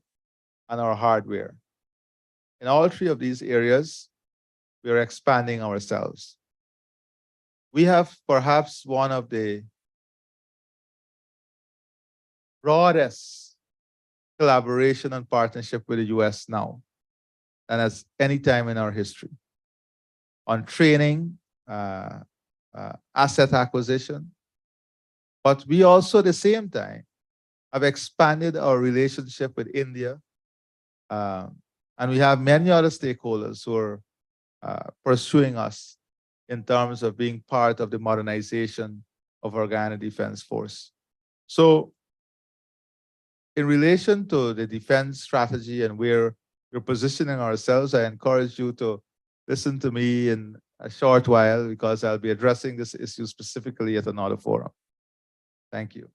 and our hardware. In all 3 of these areas, we are expanding ourselves. We have perhaps one of the broadest collaboration and partnership with the US now than as any time in our history on training, asset acquisition. But we also at the same time have expanded our relationship with India, and we have many other stakeholders who are pursuing us in terms of being part of the modernization of our Guyana Defense Force. So in relation to the defense strategy and where we're positioning ourselves, I encourage you to listen to me in a short while, because I'll be addressing this issue specifically at another forum. Thank you.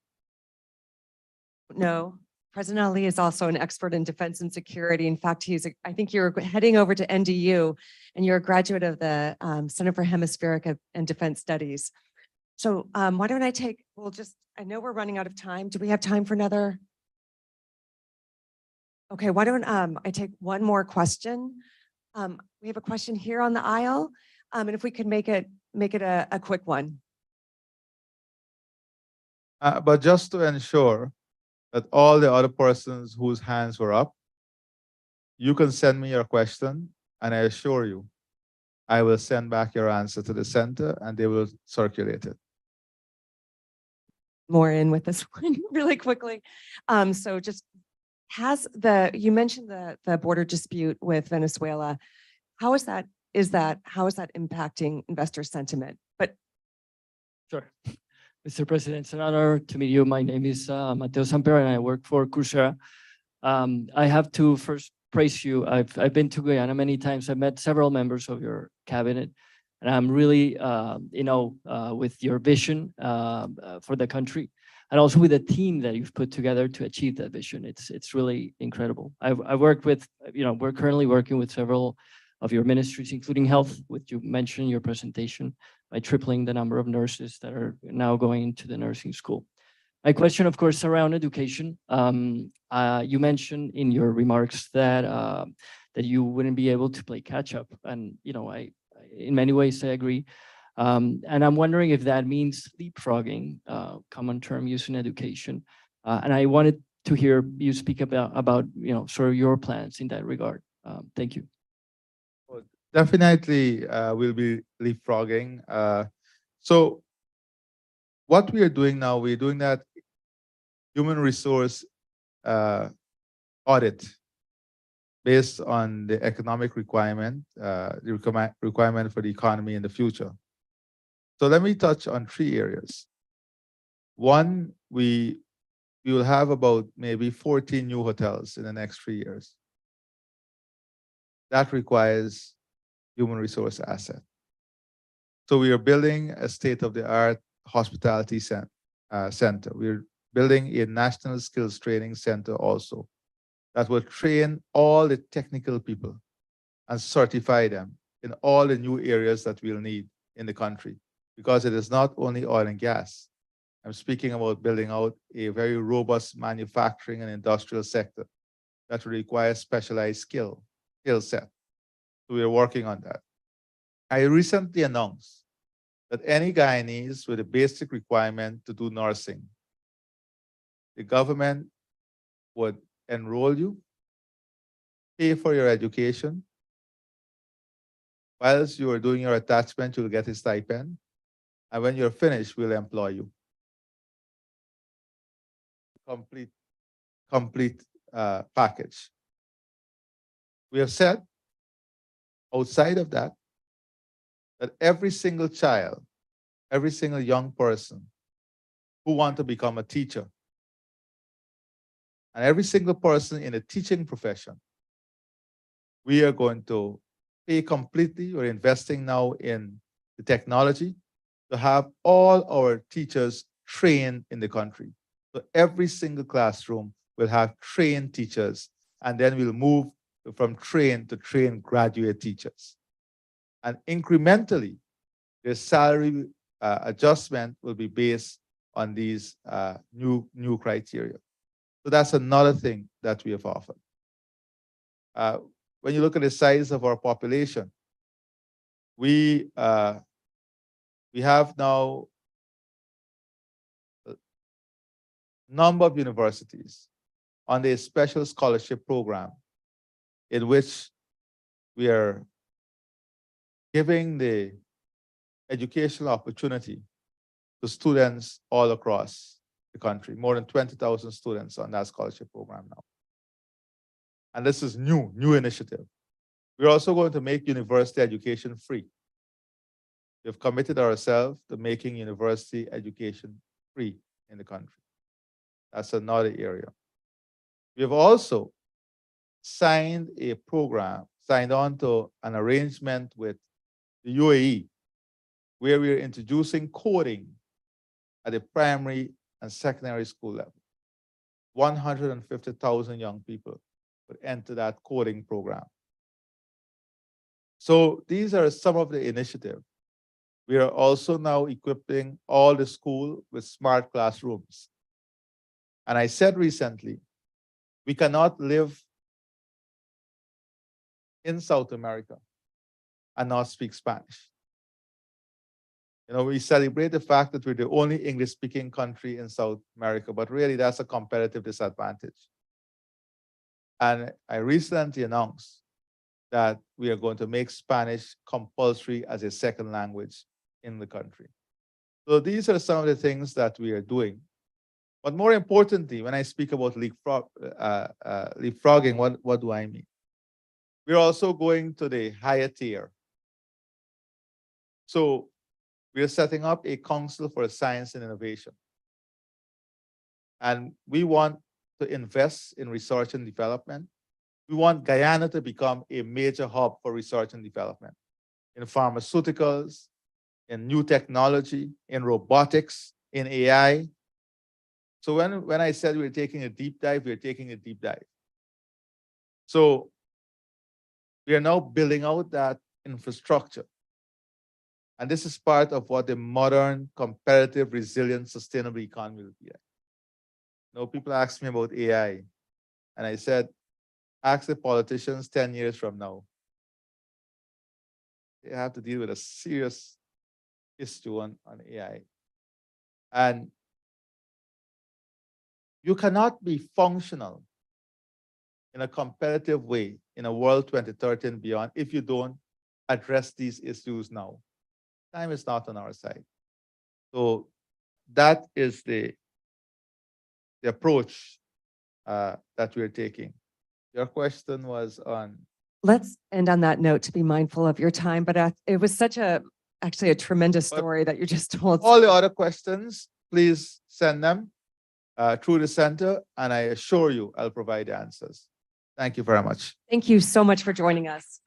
No, President Ali is also an expert in defense and security. In fact, I think you're heading over to NDU, and you're a graduate of the Center for Hemispheric and Defense Studies. So why don't I know we're running out of time. Do we have time for another? Okay, why don't I take one more question? We have a question here on the aisle, and if we could make it a quick one. But just to ensure that all the other persons whose hands were up, you can send me your question, and I assure you, I will send back your answer to the center, and they will circulate it. More in with this one really quickly. So just you mentioned the border dispute with Venezuela. How is that impacting investor sentiment? But sure. Mr. President, it's an honor to meet you. My name is Mateo Samper, and I work for Coursera. I have 2 first praise you. I've been to Guyana many times. I've met several members of your cabinet, and I'm really, with your vision for the country, and also with the team that you've put together to achieve that vision. It's really incredible. I've worked with, we're currently working with several of your ministries, including health, which you mentioned in your presentation, by tripling the number of nurses that are now going into the nursing school. My question, of course, around education. You mentioned in your remarks that that you wouldn't be able to play catch up, and in many ways I agree. And I'm wondering if that means leapfrogging, common term used in education. And I wanted to hear you speak about sort of your plans in that regard. Thank you. Well, definitely, we'll be leapfrogging. So what we are doing now, we're doing that human resource audit based on the economic requirement, the requirement for the economy in the future. So let me touch on 3 areas. One, we will have about maybe 14 new hotels in the next 3 years. That requires human resource asset. So we are building a state-of-the-art hospitality center. We're building a national skills training center also that will train all the technical people and certify them in all the new areas that we'll need in the country, because it is not only oil and gas. I'm speaking about building out a very robust manufacturing and industrial sector that will require specialized skill set. So we are working on that. I recently announced that any Guyanese with a basic requirement to do nursing, the government would enroll you, pay for your education. Whilst you are doing your attachment, you'll get a stipend. And when you're finished, we'll employ you. Complete package. We have said, outside of that, that every single child, every single young person who wants to become a teacher, and every single person in a teaching profession, we are going to pay completely. We're investing now in the technology to have all our teachers trained in the country. So every single classroom will have trained teachers, and then we'll move from trained to trained graduate teachers. And incrementally, the salary adjustment will be based on these new criteria. So that's another thing that we have offered. When you look at the size of our population, we have now a number of universities on the special scholarship program in which we are giving the educational opportunity to students all across the country. More than 20,000 students on that scholarship program now. And this is new initiative. We're also going to make university education free. We've committed ourselves to making university education free in the country. That's another area. We have also signed on to an arrangement with the UAE, where we are introducing coding at the primary and secondary school level. 150,000 young people would enter that coding program. So these are some of the initiatives. We are also now equipping all the school with smart classrooms. And I said recently, we cannot live in South America and not speak Spanish. We celebrate the fact that we're the only English-speaking country in South America, but really that's a competitive disadvantage. And I recently announced that we are going to make Spanish compulsory as a second language in the country. So these are some of the things that we are doing. But more importantly, when I speak about leapfrogging, what do I mean? We're also going to the higher tier. So we are setting up a council for science and innovation. And we want to invest in research and development We want Guyana to become a major hub for research and development in pharmaceuticals, in new technology, in robotics, in AI. So when I said we're taking a deep dive, we're taking a deep dive. So we are now building out that infrastructure. And this is part of what the modern, competitive, resilient, sustainable economy will be like. Now, people ask me about AI, and I said, ask the politicians 10 years from now. They have to deal with a serious issue on AI. And you cannot be functional in a competitive way in a world 2030 and beyond if you don't address these issues now. Time is not on our side. So that is the approach that we're taking. Your question was on. Let's end on that note to be mindful of your time, but it was actually a tremendous But story that you just told. All the other questions, please send them through the center, and I assure you I'll provide the answers. Thank you very much. Thank you so much for joining us.